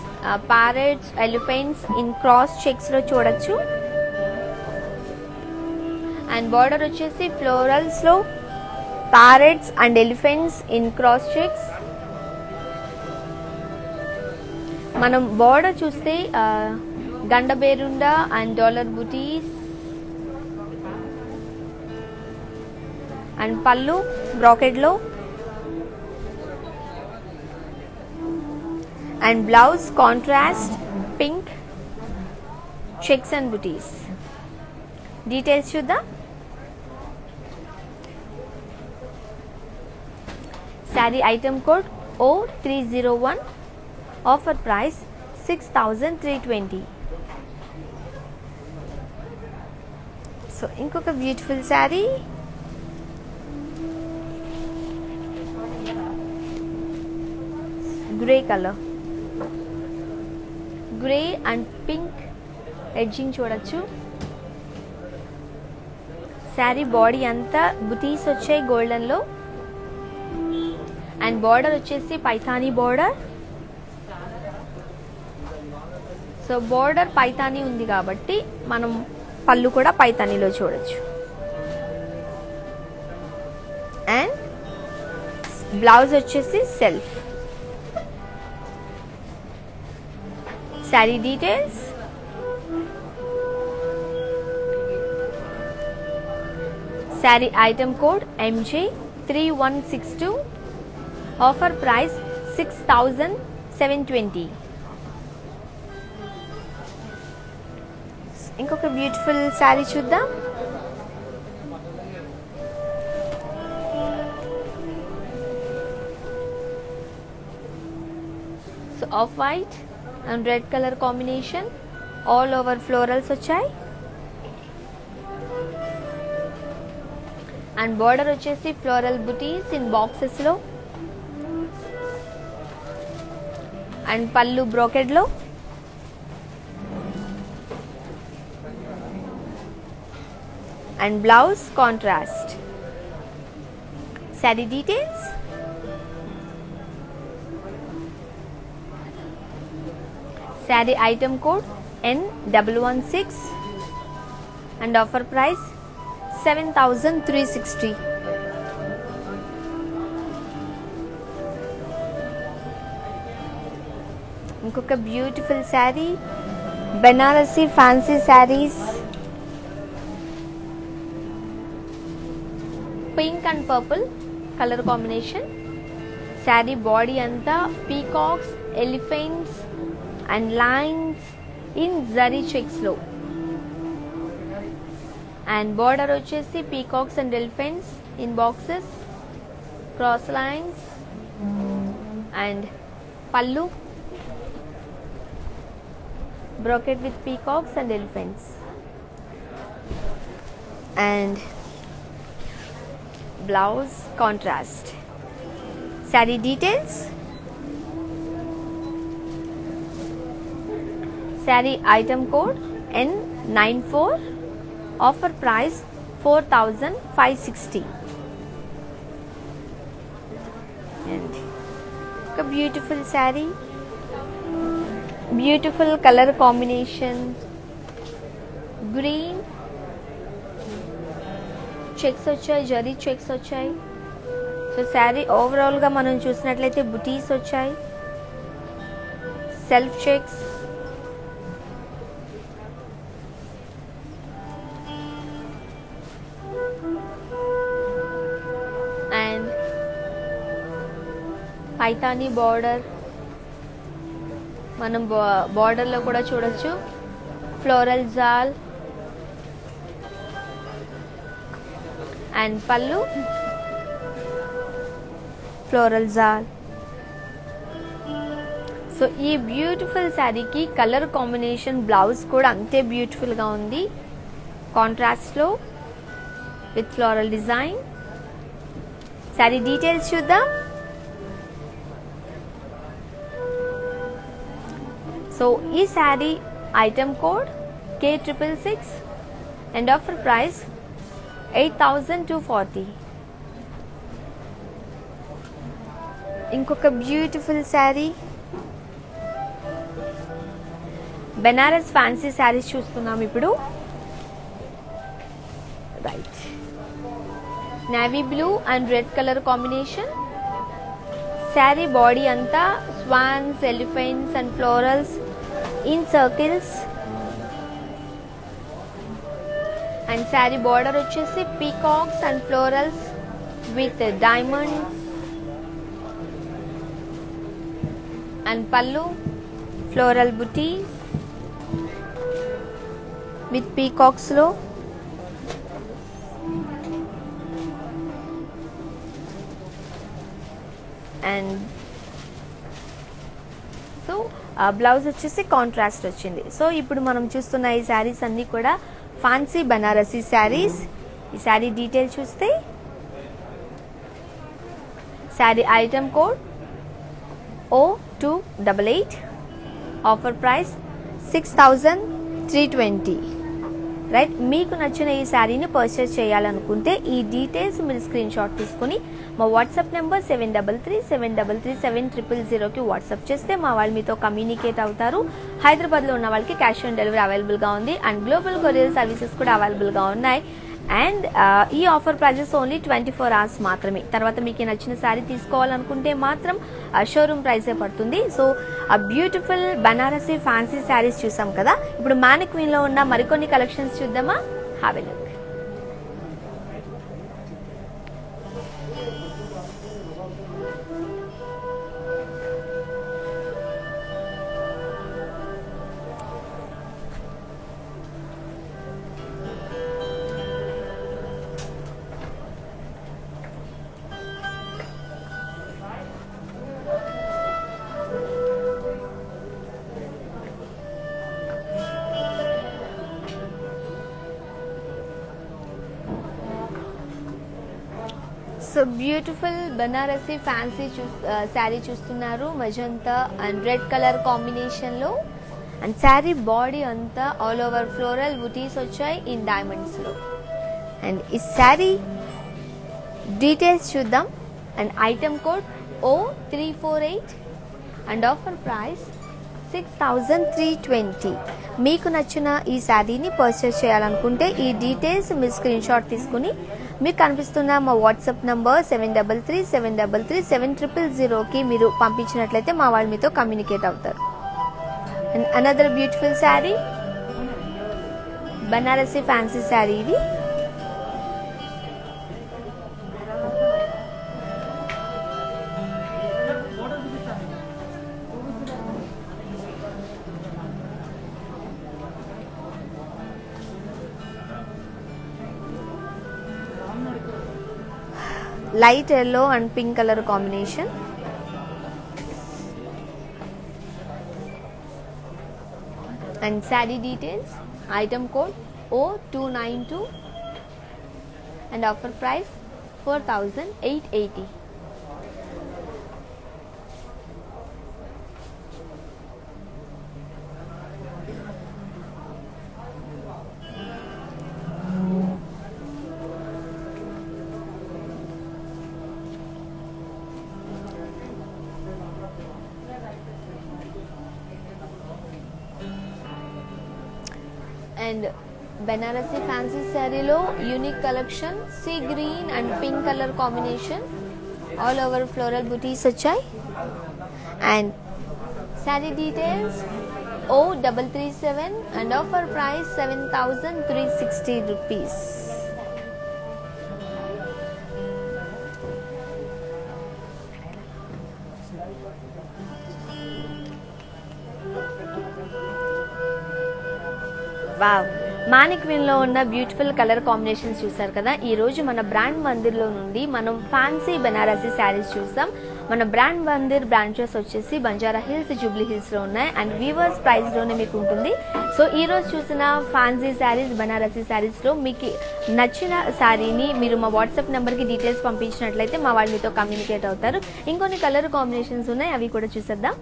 parrots, elephants in cross చెక్స్లో చూడొచ్చు. And border వచ్చేసి ఫ్లోరల్స్లో parrots and elephants in cross checks. మనం border చూస్తే Gandaberunda and dollar butis and pallu బ్రాకెట్లో and blouse contrast pink checks and butis. Details చూద్దాం. Sari item code O301, offer price 6320. So ఇంకొక beautiful sari, grey colour, grey and pink edging చూడొచ్చు. Sari body అంతా బుటీస్ వచ్చాయి గోల్డెన్లో and border వచ్చేసి Paithani border. So border Paithani ఉంది కాబట్టి మనం పళ్ళు కూడా పైథానీలో చూడొచ్చు. అండ్ బ్లౌజ్ వచ్చేసి self. Sari details. Sari item code MJ3162, offer price 6720. ఇంకొక బ్యూటిఫుల్ శారీ చూద్దాం. So off white and red colour combination, all over florals వచ్చాయి అండ్ బార్డర్ వచ్చేసి ఫ్లోరల్ బుటీస్ ఇన్ బాక్సెస్లో అండ్ పళ్ళు బ్రోకెడ్లో and blouse contrast. Sari details. Sari item code N116 and offer price 7360. ఇంకొక beautiful sari, Banarasi fancy saris, pink and purple colour combination. Sari body అంతా peacocks, elephants and lines in zari చెక్స్లో and border వచ్చేసి peacocks and elephants in boxes, cross lines and pallu brocade with peacocks and elephants and blouse contrast. Saree details. Saree item code N94, offer price 4560. And a beautiful saree, beautiful color combination, green checks వచ్చాయి, zari checks వచ్చాయి. So sari ఓవరాల్గా మనం చూసినట్లయితే బుటీస్ వచ్చాయి, self checks and Paithani border మనం బార్డర్లో కూడా చూడొచ్చు. ఫ్లోరల్ జాల్ అండ్ పళ్ళు ఫ్లోరల్ జాల్. సో ఈ బ్యూటిఫుల్ శారీకి కలర్ కాంబినేషన్, బ్లౌజ్ కూడా అంతే బ్యూటిఫుల్గా ఉంది, కాంట్రాస్ట్లో with floral design. Sari details చూద్దాం. సో ఈ sari item code K666 and offer price 8240. ఇంకొక బ్యూటిఫుల్ శారీ, బెనారస్ ఫ్యాన్సీ శారీస్ చూస్తున్నాం ఇప్పుడు. Right, navy blue and red colour combination. Sari body అంతా swans, elephants and florals in circles. And sari border వచ్చేసి peacocks and florals with diamonds. And pallu floral butis with peacocks లో. And so blouse వచ్చేసి contrast వచ్చింది. సో ఇప్పుడు మనం చూస్తున్న ఈ శారీస్ అన్నీ కూడా ఫ్యాన్సీ బనారసీ శారీస్. ఈ శారీ డీటెయిల్ చూస్తే sari item code O288, offer price 6320. Right, మీకు నచ్చిన ఈ శారీని పర్చేస్ చేయాలనుకుంటే ఈ డీటెయిల్స్ మీరు స్క్రీన్ షాట్ తీసుకుని మా వాట్సాప్ నెంబర్ 7337337000కి వాట్సాప్ చేస్తే మా వాళ్ళు మీతో కమ్యూనికేట్ అవుతారు. హైదరాబాద్లో ఉన్న వాళ్ళకి క్యాష్ ఆన్ డెలివరీ అవైలబుల్గా ఉంది అండ్ గ్లోబల్ కొరియర్ సర్వీసెస్ కూడా అవైలబుల్గా ఉన్నాయి. అండ్ ఈ ఆఫర్ ప్రైజెస్ ఓన్లీ 24 hours మాత్రమే. తర్వాత మీకు నచ్చిన శారీ తీసుకోవాలనుకుంటే మాత్రం షోరూమ్ ప్రైసే పడుతుంది. సో ఆ బ్యూటిఫుల్ బనారసీ ఫ్యాన్సీ శారీస్ చూసాం కదా, ఇప్పుడు మానిక్వీన్లో ఉన్న మరికొన్ని కలెక్షన్స్ చూద్దామా? Have a look. So beautiful Banarasi fancy sari చూస్తున్నారు, మజంతా అండ్ రెడ్ కలర్ కాంబినేషన్లో. అండ్ శారీ బాడీ అంతా ఆల్ ఓవర్ ఫ్లోరల్ బుటీస్ వచ్చాయి ఇన్ డైమండ్స్లో. అండ్ ఈ శారీ డీటెయిల్స్ చూద్దాం. And item code O348 and offer price 6320. మీకు నచ్చిన ఈ శారీని పర్చేస్ చేయాలనుకుంటే ఈ డీటెయిల్స్ మీరు స్క్రీన్ షాట్ తీసుకుని మీకు కనిపిస్తున్న మా వాట్సాప్ నంబర్ 7337337000కి మీరు పంపించినట్లయితే మా వాళ్ళు మీతో కమ్యూనికేట్ అవుతారు. And another beautiful sari, Banarasi fancy sari ఇది. light yellow and pink color combination. And saree details, item code O292 and offer price 4880. And Banarasi fancy saree lo unique collection, sea green and pink color combination, all over floral booties vachai. And saree details O337 and offer price 7360 rupees. Wow, మానిక్విన్ లో ఉన్న beautiful colour combinations చూసారు కదా. ఈ రోజు మన brand Mandir లో నుండి మనం ఫ్యాన్సీ బనారసీ శారీస్ చూసాం. మన బ్రాండ్ మందిర్ బ్రాంచెస్ వచ్చేసి బంజారా హిల్స్, జూబ్లీ హిల్స్ లో ఉన్నాయి అండ్ వీవర్స్ ప్రైస్ లోనే మీకు ఉంటుంది. సో ఈ రోజు చూసిన ఫ్యాన్సీ శారీస్, బనారసీ శారీస్ లో మీకు నచ్చిన శారీని మీరు మా వాట్సాప్ నెంబర్ కి డీటెయిల్స్ పంపించినట్లయితే మా వాళ్ళు మీతో కమ్యూనికేట్ అవుతారు. ఇంకొన్ని కలర్ కాంబినేషన్స్ ఉన్నాయి, అవి కూడా చూసేద్దాం.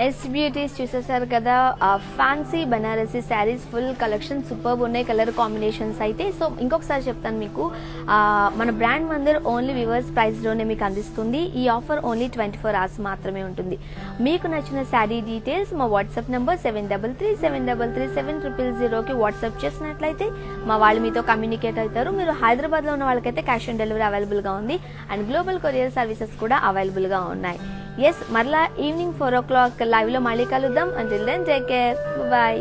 ఎస్ బ్యూటీస్ చూసేసారు కదా, fancy Banarasi saris full collection superb ఉన్నాయి, కలర్ కాంబినేషన్స్ అయితే. సో ఇంకొకసారి చెప్తాను మీకు, మన బ్రాండ్ మందిర్ ఓన్లీ వివర్స్ ప్రైస్లోనే మీకు అందిస్తుంది. ఈ ఆఫర్ ఓన్లీ 24 hours మాత్రమే ఉంటుంది. మీకు నచ్చిన శారీ డీటెయిల్స్ మా వాట్సాప్ నెంబర్ 7337337000కి వాట్సాప్ చేసినట్లయితే మా వాళ్ళు మీతో కమ్యూనికేట్ అవుతారు. మీరు హైదరాబాద్లో ఉన్న వాళ్ళకైతే క్యాష్ ఆన్ డెలివరీ అవైలబుల్గా ఉంది అండ్ గ్లోబల్ కొరియర్ సర్వీసెస్ కూడా అవైలబుల్గా ఉన్నాయి. ఎస్, మరలా ఈవినింగ్ 4 o'clock లైవ్లో మళ్ళీ కలుద్దాం. Until then take care, bye.